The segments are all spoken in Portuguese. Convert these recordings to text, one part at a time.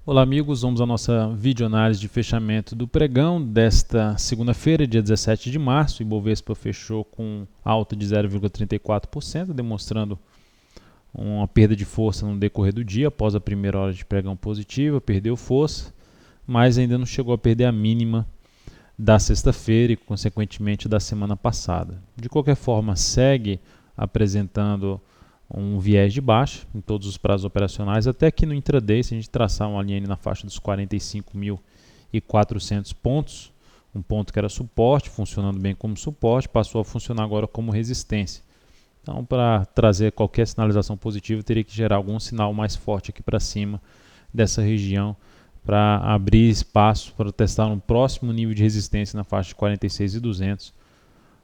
Olá amigos, vamos à nossa videoanálise de fechamento do pregão desta segunda-feira, dia 17 de março. O Ibovespa fechou com alta de 0,34%, demonstrando uma perda de força no decorrer do dia. Após a primeira hora de pregão positiva, perdeu força, mas ainda não chegou a perder a mínima da sexta-feira e, consequentemente, da semana passada. De qualquer forma, segue apresentando um viés de baixa em todos os prazos operacionais, até que no intraday, se a gente traçar uma linha na faixa dos 45.400 pontos, um ponto que era suporte, funcionando bem como suporte, passou a funcionar agora como resistência. Então, para trazer qualquer sinalização positiva, teria que gerar algum sinal mais forte aqui para cima dessa região, para abrir espaço para testar um próximo nível de resistência na faixa de 46.200,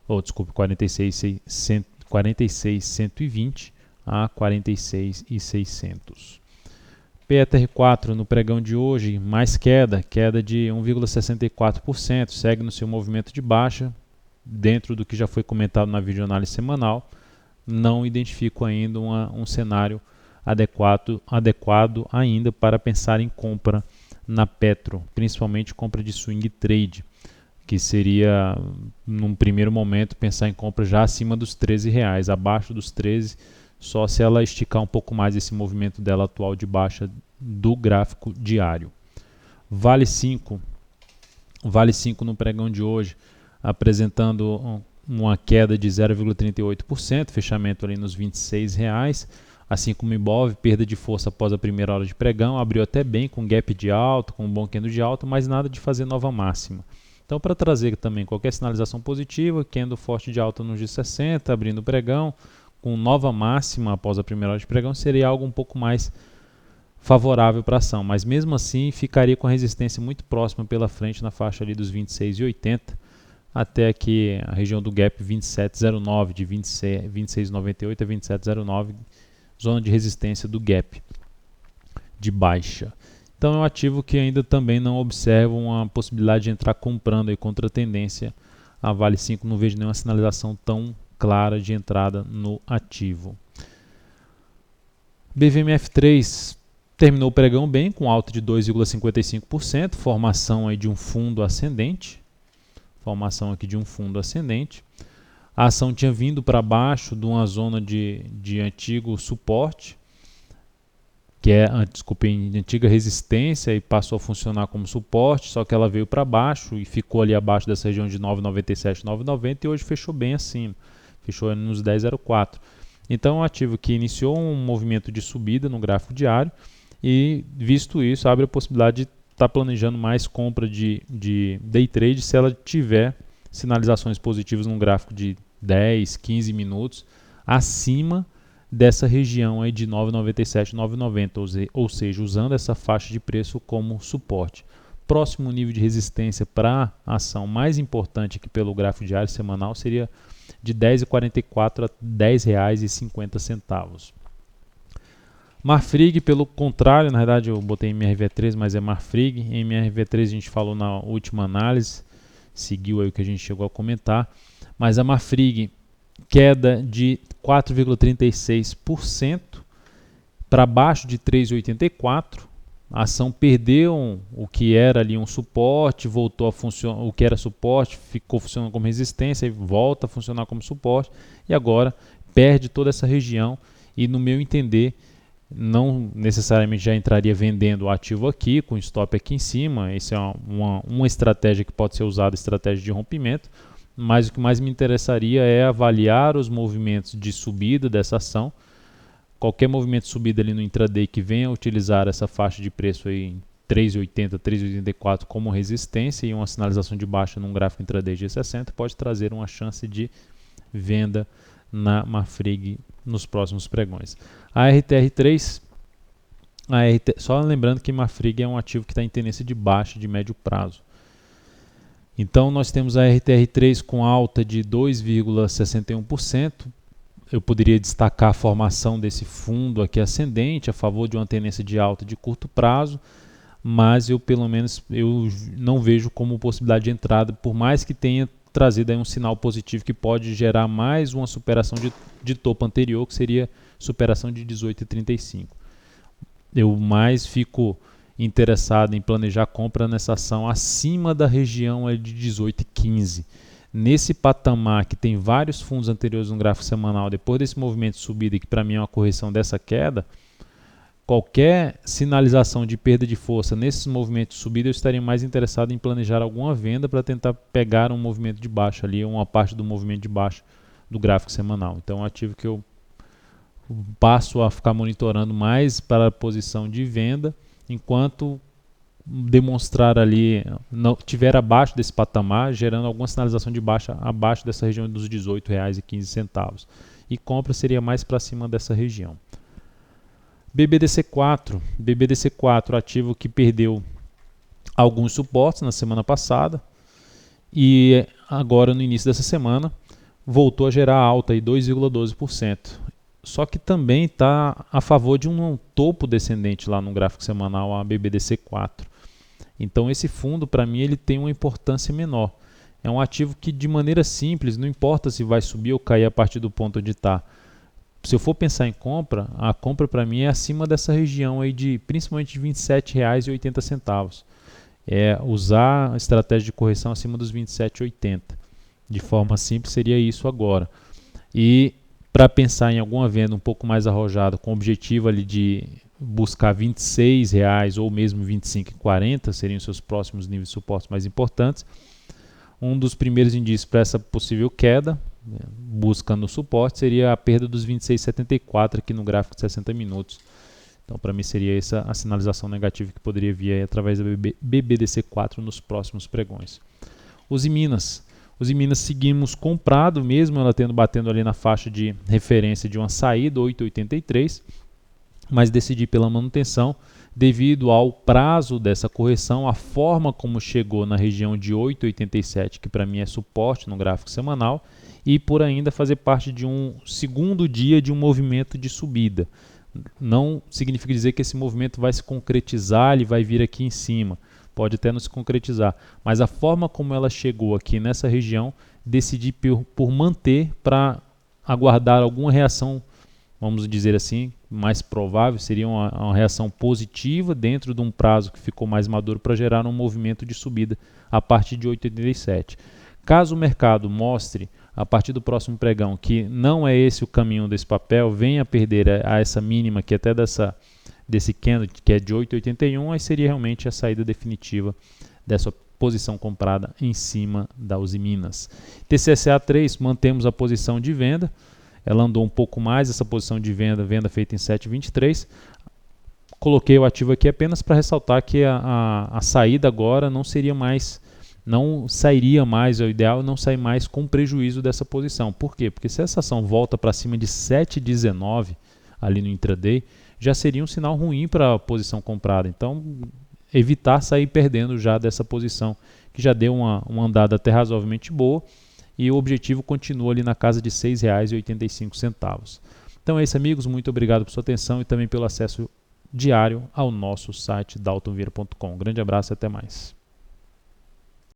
ou desculpe, 46.120 a 46.600. PETR4 no pregão de hoje, mais queda de 1,64%, segue no seu movimento de baixa, dentro do que já foi comentado na videoanálise semanal. Não identifico ainda um cenário adequado ainda para pensar em compra na Petro, principalmente compra de swing trade, que seria, num primeiro momento, pensar em compra já acima dos R$13, abaixo dos 13, só se ela esticar um pouco mais esse movimento dela atual de baixa do gráfico diário. Vale 5 no pregão de hoje, apresentando uma queda de 0,38%, fechamento ali nos R$26, assim como o Ibov, perda de força após a primeira hora de pregão, abriu até bem com gap de alta, com um bom candle de alta, mas nada de fazer nova máxima. Então, para trazer também qualquer sinalização positiva, candle forte de alta nos G60, abrindo o pregão, com nova máxima após a primeira hora de pregão, seria algo um pouco mais favorável para a ação, mas mesmo assim ficaria com a resistência muito próxima pela frente na faixa ali dos 26,80 até aqui a região do gap 27,09, de 26,98 a 27,09, zona de resistência do gap de baixa. Então é um ativo que ainda também não observa uma possibilidade de entrar comprando aí contra a tendência. A Vale 5 não vejo nenhuma sinalização tão clara de entrada no ativo. BVMF3 terminou o pregão bem, com alta de 2,55%, formação aí de um fundo ascendente. A ação tinha vindo para baixo de uma zona de antigo suporte, que é, de antiga resistência, e passou a funcionar como suporte, só que ela veio para baixo e ficou ali abaixo dessa região de 9,97, 9,90 e hoje fechou bem acima. Fechou nos 10,04. Então é um ativo que iniciou um movimento de subida no gráfico diário e, visto isso, abre a possibilidade de estar planejando mais compra de day trade se ela tiver sinalizações positivas num gráfico de 10, 15 minutos acima dessa região aí de 9,97, 9,90, ou seja, usando essa faixa de preço como suporte. Próximo nível de resistência para a ação mais importante aqui pelo gráfico diário semanal seria de 10,44 a R$10,50. Marfrig, pelo contrário, na verdade eu botei MRV3, mas é Marfrig. Em MRV3 a gente falou na última análise, seguiu aí o que a gente chegou a comentar, mas a Marfrig, queda de 4,36% para baixo de 3,84%. A ação perdeu o que era ali um suporte, voltou a funcionar, o que era suporte ficou funcionando como resistência e volta a funcionar como suporte, e agora perde toda essa região e, no meu entender, não necessariamente já entraria vendendo o ativo aqui, com stop aqui em cima. Essa é uma estratégia que pode ser usada, estratégia de rompimento, mas o que mais me interessaria é avaliar os movimentos de subida dessa ação. Qualquer movimento de subida ali no intraday que venha utilizar essa faixa de preço aí em 3,80, 3,84 como resistência e uma sinalização de baixa num gráfico intraday de 60 pode trazer uma chance de venda na Marfrig nos próximos pregões. A RTR3, só lembrando que Marfrig é um ativo que está em tendência de baixa de médio prazo. Então nós temos a RTR3 com alta de 2,61%. Eu poderia destacar a formação desse fundo aqui ascendente a favor de uma tendência de alta de curto prazo, mas eu não vejo como possibilidade de entrada, por mais que tenha trazido aí um sinal positivo que pode gerar mais uma superação de topo anterior, que seria superação de 18,35. Eu mais fico interessado em planejar compra nessa ação acima da região de 18,15. Nesse patamar que tem vários fundos anteriores no gráfico semanal, depois desse movimento de subida, que para mim é uma correção dessa queda, qualquer sinalização de perda de força nesses movimentos de subida, eu estaria mais interessado em planejar alguma venda para tentar pegar um movimento de baixa ali, uma parte do movimento de baixa do gráfico semanal. Então é um ativo que eu passo a ficar monitorando mais para a posição de venda, enquanto demonstrar ali, não tiver abaixo desse patamar, gerando alguma sinalização de baixa abaixo dessa região dos R$ 18,15. E compra seria mais para cima dessa região. BBDC4, ativo que perdeu alguns suportes na semana passada e agora no início dessa semana voltou a gerar alta aí 2,12%. Só que também está a favor de um topo descendente lá no gráfico semanal, a BBDC4. Então esse fundo, para mim, ele tem uma importância menor. É um ativo que, de maneira simples, não importa se vai subir ou cair a partir do ponto onde está. Se eu for pensar em compra, a compra para mim é acima dessa região aí de principalmente de R$ 27,80. É usar a estratégia de correção acima dos R$ 27,80. De forma simples seria isso agora. E para pensar em alguma venda um pouco mais arrojada, com o objetivo ali de buscar R$ 26,00 ou mesmo R$ 25,40, seriam seus próximos níveis de suporte mais importantes. Um dos primeiros indícios para essa possível queda, buscando o suporte, seria a perda dos 26,74 aqui no gráfico de 60 minutos. Então, para mim, seria essa a sinalização negativa que poderia vir aí através da BBDC4 nos próximos pregões. Os Minas seguimos comprado, mesmo ela batendo ali na faixa de referência de uma saída, 8,83, mas decidi pela manutenção, devido ao prazo dessa correção, a forma como chegou na região de 8,87, que para mim é suporte no gráfico semanal, e por ainda fazer parte de um segundo dia de um movimento de subida. Não significa dizer que esse movimento vai se concretizar, ele vai vir aqui em cima. Pode até não se concretizar, mas a forma como ela chegou aqui nessa região, decidi por manter para aguardar alguma reação, vamos dizer assim, mais provável, seria uma reação positiva dentro de um prazo que ficou mais maduro para gerar um movimento de subida a partir de 8,87. Caso o mercado mostre, a partir do próximo pregão, que não é esse o caminho desse papel, venha a perder a essa mínima que até desse candle, que é de 8,81, aí seria realmente a saída definitiva dessa posição comprada em cima da Uzi Minas. TCSA3, mantemos a posição de venda, ela andou um pouco mais, essa posição de venda feita em 7,23. Coloquei o ativo aqui apenas para ressaltar que a saída agora não sairia mais, é o ideal não sair mais com prejuízo dessa posição. Por quê? Porque se essa ação volta para cima de 7,19 ali no intraday, já seria um sinal ruim para a posição comprada. Então, evitar sair perdendo já dessa posição, que já deu uma andada até razoavelmente boa, e o objetivo continua ali na casa de R$ 6,85. Então é isso, amigos. Muito obrigado por sua atenção e também pelo acesso diário ao nosso site daltonvieira.com. Grande abraço e até mais.